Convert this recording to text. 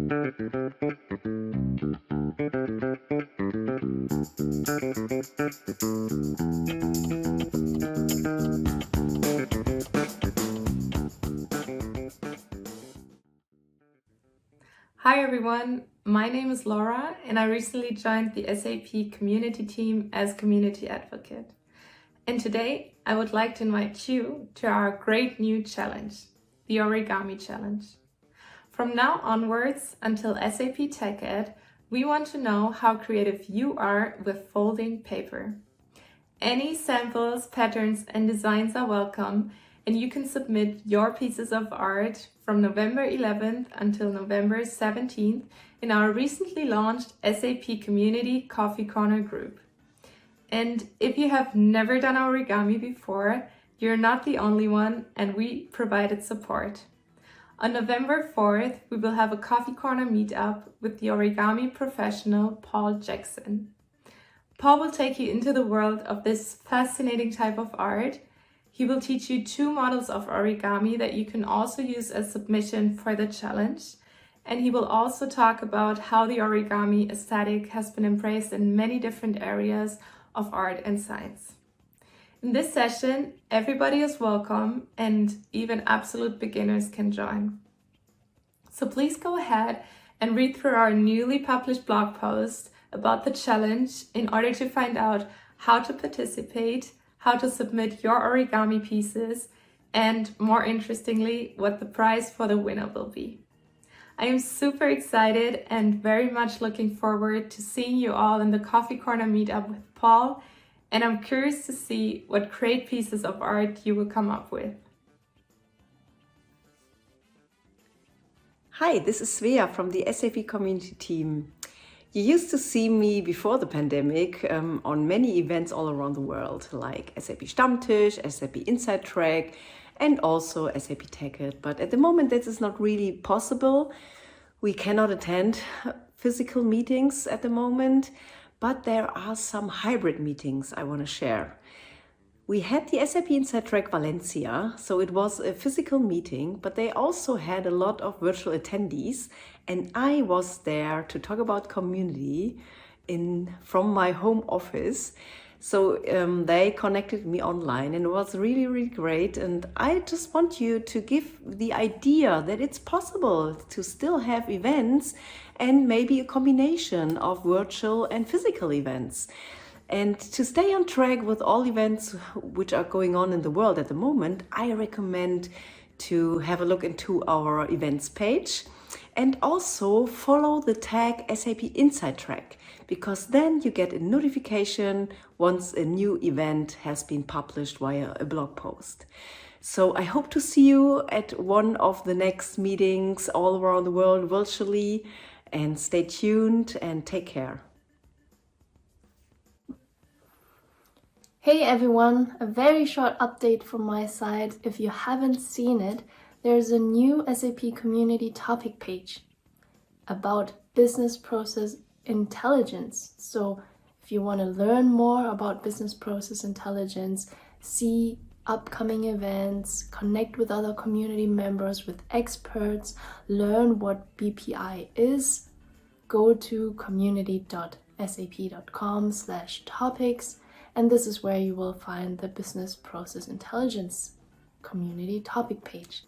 Hi everyone, my name is Laura and I recently joined the SAP Community team as Community Advocate. And today I would like to invite you to our great new challenge, the Origami Challenge. From now onwards until SAP TechEd, we want to know how creative you are with folding paper. Any samples, patterns and designs are welcome, and you can submit your pieces of art from November 11th until November 17th in our recently launched SAP Community Coffee Corner group. And if you have never done origami before, you're not the only one, and we provided support. On November 4th, we will have a Coffee Corner meetup with the origami professional Paul Jackson. Paul will take you into the world of this fascinating type of art. He will teach you 2 models of origami that you can also use as submission for the challenge. And he will also talk about how the origami aesthetic has been embraced in many different areas of art and science. In this session, everybody is welcome and even absolute beginners can join. So please go ahead and read through our newly published blog post about the challenge in order to find out how to participate, how to submit your origami pieces, and more interestingly, what the prize for the winner will be. I am super excited and very much looking forward to seeing you all in the Coffee Corner meetup with Paul, and I'm curious to see what great pieces of art you will come up with. Hi, this is Svea from the SAP Community team. You used to see me before the pandemic on many events all around the world, like SAP Stammtisch, SAP Inside Track, and also SAP TechEd. But at the moment, this is not really possible. We cannot attend physical meetings at the moment, but there are some hybrid meetings I want to share. We had the SAP Inside Track Valencia, so it was a physical meeting, but they also had a lot of virtual attendees, and I was there to talk about community from my home office. So they connected me online and it was really, really great. And I just want you to give the idea that it's possible to still have events and maybe a combination of virtual and physical events. And to stay on track with all events which are going on in the world at the moment, I recommend to have a look into our events page and also follow the tag SAP Inside Track, because then you get a notification once a new event has been published via a blog post. So I hope to see you at one of the next meetings all around the world virtually, and stay tuned and take care. Hey everyone, a very short update from my side. If you haven't seen it, there's a new SAP Community topic page about business process intelligence. So if you want to learn more about business process intelligence, see upcoming events, connect with other community members, with experts, learn what BPI is, go to community.sap.com/topics. And this is where you will find the Business Process Intelligence Community topic page.